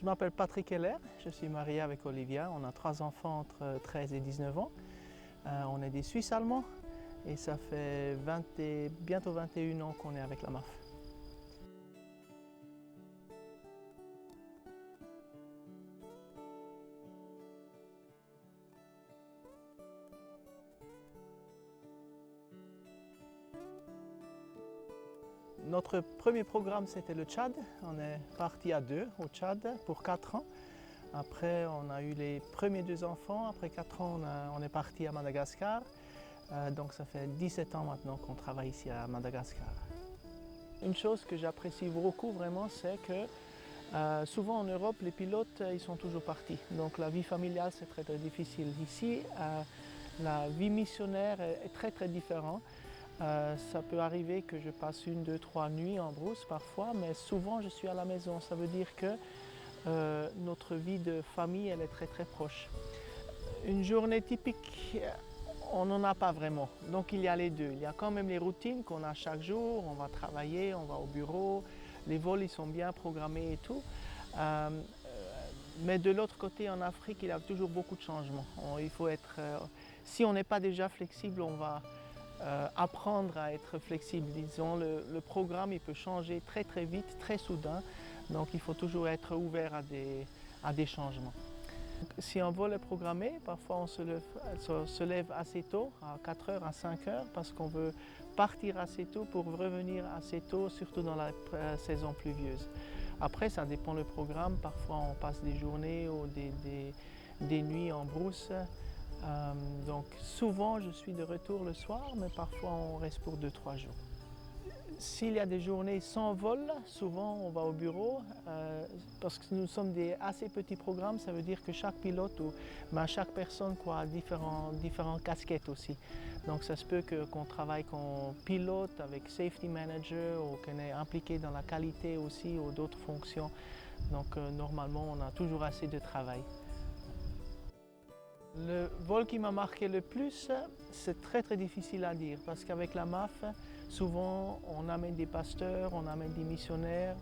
Je m'appelle Patrick Heller, je suis marié avec Olivia. On a 3 enfants entre 13 et 19 ans. On est des Suisses allemands et ça fait bientôt 21 ans qu'on est avec la MAF. Notre premier programme, c'était le Tchad. On est parti à 2 au Tchad pour 4 ans. Après, on a eu les premiers 2 enfants. Après 4 ans, on est parti à Madagascar. Donc ça fait 17 ans maintenant qu'on travaille ici à Madagascar. Une chose que j'apprécie beaucoup vraiment, c'est que souvent en Europe, les pilotes, ils sont toujours partis. Donc la vie familiale, c'est très difficile. Ici, la vie missionnaire est très différente. Ça peut arriver que je passe 1, 2, 3 nuits en brousse parfois, mais souvent je suis à la maison. Ça veut dire que notre vie de famille, elle est très proche. Une journée typique, on n'en a pas vraiment. Donc il y a les deux. Il y a quand même les routines qu'on a chaque jour. On va travailler, on va au bureau. Les vols, ils sont bien programmés et tout. Mais de l'autre côté, en Afrique, il y a toujours beaucoup de changements. Il faut être, si on n'est pas déjà flexible, on va apprendre à être flexible. Disons, le programme il peut changer très vite, très soudain, donc il faut toujours être ouvert à des changements. Si un vol est programmé, parfois on se lève assez tôt, à 4 heures, à 5 heures, parce qu'on veut partir assez tôt pour revenir assez tôt, surtout dans la saison pluvieuse. Après, ça dépend du programme, parfois on passe des journées ou des nuits en brousse. Donc souvent je suis de retour le soir, mais parfois on reste pour 2-3 jours. S'il y a des journées sans vol, souvent on va au bureau, parce que nous sommes des assez petits programmes, ça veut dire que chaque pilote ou chaque personne a différentes casquettes aussi. Donc ça se peut qu'on travaille comme pilote avec safety manager ou qu'on est impliqué dans la qualité aussi ou d'autres fonctions. Donc normalement on a toujours assez de travail. Le vol qui m'a marqué le plus, c'est très difficile à dire parce qu'avec la MAF, souvent on amène des pasteurs, on amène des missionnaires,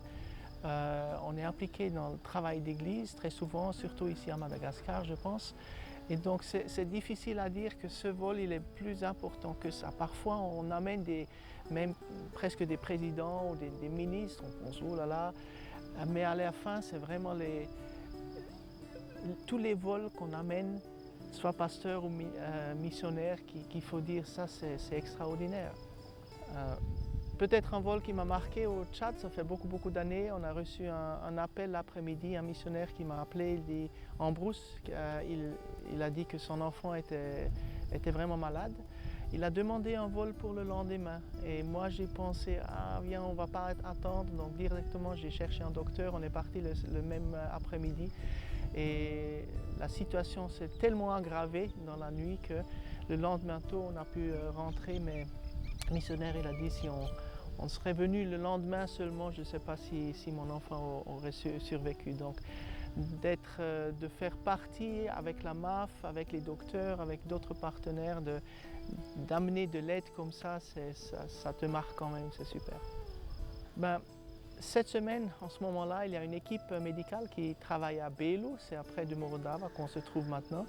on est impliqué dans le travail d'église très souvent, surtout ici à Madagascar je pense. Et donc c'est difficile à dire que ce vol il est plus important que ça. Parfois on amène même presque des présidents ou des ministres, on pense oh là là, mais à la fin c'est vraiment tous les vols qu'on amène, soit pasteur ou missionnaire, qu'il faut dire ça c'est extraordinaire. Peut-être un vol qui m'a marqué au Tchad, ça fait beaucoup d'années, on a reçu un appel l'après-midi, un missionnaire qui m'a appelé en brousse, il a dit que son enfant était vraiment malade. Il a demandé un vol pour le lendemain et moi j'ai pensé ah viens on va pas attendre, donc directement j'ai cherché un docteur, on est parti le même après-midi et la situation s'est tellement aggravée dans la nuit que le lendemain tôt on a pu rentrer, mais le missionnaire il a dit si on serait venu le lendemain seulement, je ne sais pas si mon enfant aurait survécu. Donc de faire partie avec la MAF, avec les docteurs, avec d'autres partenaires, d'amener de l'aide comme ça te marque quand même, c'est super. Cette semaine, en ce moment-là, il y a une équipe médicale qui travaille à Belu, c'est près de Morodava qu'on se trouve maintenant.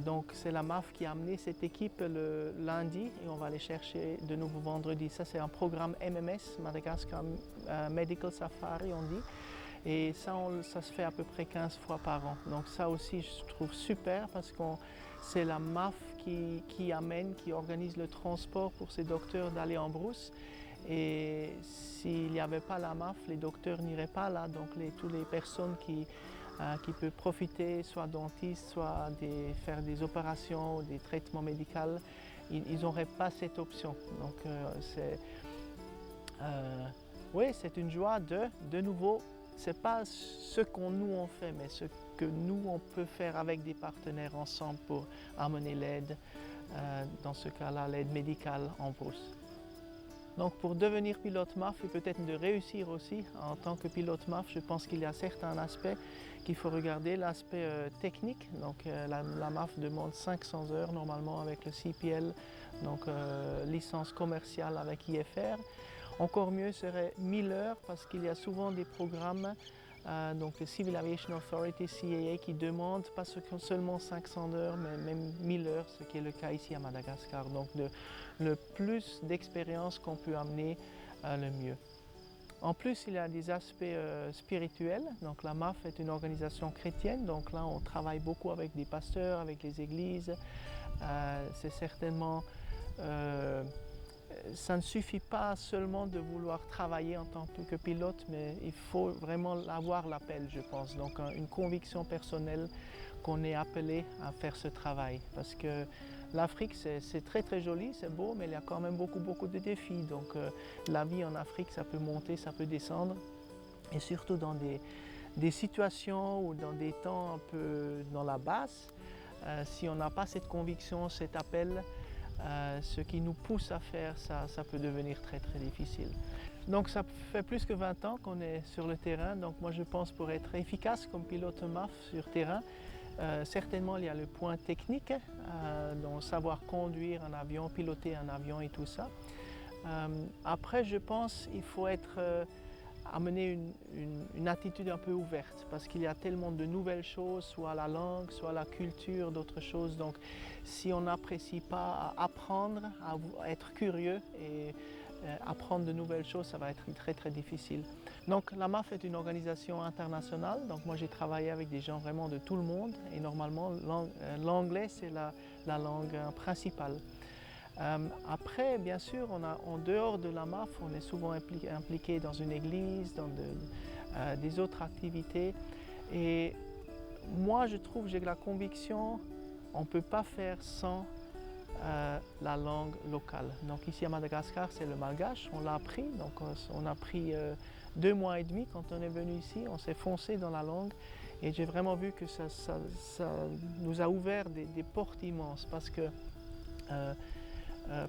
Donc c'est la MAF qui a amené cette équipe le lundi et on va les chercher de nouveau vendredi. Ça c'est un programme MMS, Madagascar Medical Safari on dit. Et ça se fait à peu près 15 fois par an. Donc ça aussi je trouve super parce que c'est la MAF qui organise le transport pour ces docteurs d'aller en brousse. Et s'il n'y avait pas la MAF, les docteurs n'iraient pas là. Donc toutes les personnes qui peuvent profiter, soit dentistes, soit faire des opérations ou des traitements médicaux, ils n'auraient pas cette option. Donc oui, c'est une joie de nouveau, ce n'est pas ce qu'on nous on fait, mais ce que nous on peut faire avec des partenaires ensemble pour amener l'aide, dans ce cas-là l'aide médicale en brousse. Donc pour devenir pilote MAF et peut-être de réussir aussi en tant que pilote MAF, je pense qu'il y a certains aspects qu'il faut regarder. L'aspect technique, donc la MAF demande 500 heures normalement avec le CPL, donc licence commerciale avec IFR. Encore mieux serait 1000 heures parce qu'il y a souvent des programmes donc le Civil Aviation Authority, CAA, qui demande pas seulement 500 heures, mais même 1000 heures, ce qui est le cas ici à Madagascar. Donc le plus d'expérience qu'on peut amener, le mieux. En plus, il y a des aspects spirituels. Donc la MAF est une organisation chrétienne, donc là on travaille beaucoup avec des pasteurs, avec les églises. C'est certainement... ça ne suffit pas seulement de vouloir travailler en tant que pilote, mais il faut vraiment avoir l'appel, je pense. Donc une conviction personnelle qu'on est appelé à faire ce travail. Parce que l'Afrique, c'est très très joli, c'est beau, mais il y a quand même beaucoup de défis. Donc la vie en Afrique, ça peut monter, ça peut descendre. Et surtout dans des situations ou dans des temps un peu dans la basse, si on n'a pas cette conviction, cet appel, ce qui nous pousse à faire ça peut devenir très très difficile. Donc ça fait plus que 20 ans qu'on est sur le terrain, donc moi je pense pour être efficace comme pilote MAF sur terrain, certainement il y a le point technique, donc savoir conduire un avion, piloter un avion et tout ça. Après je pense qu'il faut amener une attitude un peu ouverte parce qu'il y a tellement de nouvelles choses, soit la langue, soit la culture, d'autres choses. Donc si on n'apprécie pas à apprendre, à être curieux et apprendre de nouvelles choses, ça va être très très difficile. Donc la MAF est une organisation internationale, donc moi j'ai travaillé avec des gens vraiment de tout le monde et normalement l'anglais c'est la langue principale. Après, bien sûr, en dehors de la MAF, on est souvent impliqué dans une église, dans des autres activités. Et moi, je trouve, j'ai la conviction, on ne peut pas faire sans la langue locale. Donc ici à Madagascar, c'est le malgache, on l'a appris. Donc on a pris 2 mois et demi quand on est venu ici, on s'est foncé dans la langue. Et j'ai vraiment vu que ça nous a ouvert des portes immenses parce que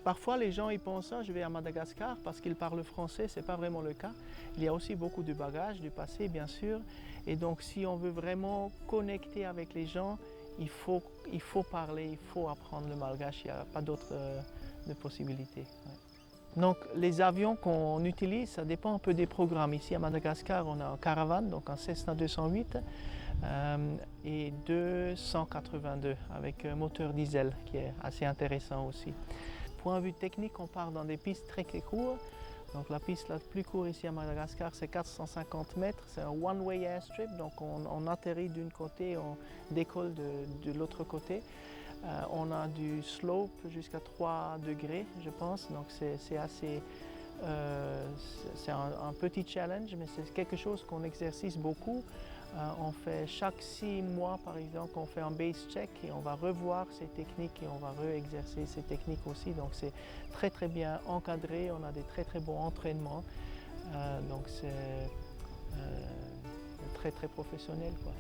parfois les gens ils pensent je vais à Madagascar parce qu'ils parlent français, ce n'est pas vraiment le cas. Il y a aussi beaucoup de bagages du passé bien sûr et donc si on veut vraiment connecter avec les gens, il faut parler, il faut apprendre le malgache, il n'y a pas d'autre possibilité. Ouais. Donc les avions qu'on utilise, ça dépend un peu des programmes. Ici à Madagascar, on a un Caravan, donc un Cessna 208 et 282 avec moteur diesel qui est assez intéressant aussi. Point de vue technique, on part dans des pistes très courtes. Donc la piste la plus courte ici à Madagascar, c'est 450 mètres. C'est un one-way airstrip, donc on atterrit d'un côté, on décolle de l'autre côté. On a du slope jusqu'à 3 degrés, je pense. Donc c'est assez... c'est un petit challenge, mais c'est quelque chose qu'on exercice beaucoup. On fait chaque 6 mois, par exemple, on fait un base check et on va revoir ces techniques et on va re-exercer ces techniques aussi. Donc c'est très très bien encadré, on a des très bons entraînements. Donc c'est très très professionnel, quoi.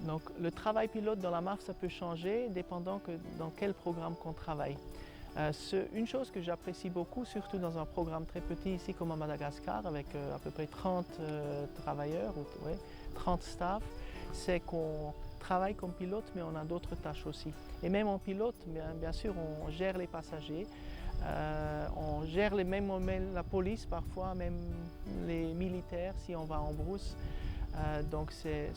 Donc le travail pilote dans la MAF, ça peut changer dépendant dans quel programme qu'on travaille. Une chose que j'apprécie beaucoup, surtout dans un programme très petit ici comme à Madagascar, avec à peu près 30 travailleurs, 30 staff, c'est qu'on travaille comme pilote, mais on a d'autres tâches aussi. Et même en pilote, bien sûr, on gère les passagers, on gère même la police parfois, même les militaires si on va en brousse. Donc c'est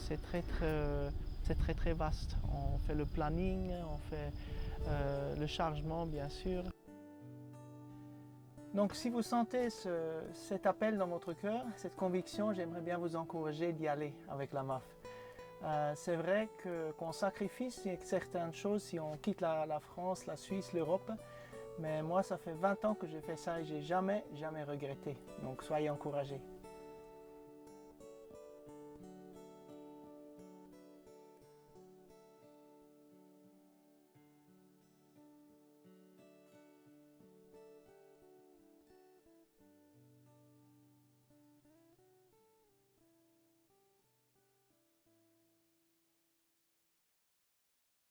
très vaste. On fait le planning, on fait le chargement bien sûr. Donc si vous sentez cet appel dans votre cœur, cette conviction, j'aimerais bien vous encourager d'y aller avec la MAF. C'est vrai qu'on sacrifie certaines choses si on quitte la France, la Suisse, l'Europe, mais moi ça fait 20 ans que j'ai fait ça et j'ai jamais regretté. Donc soyez encouragés.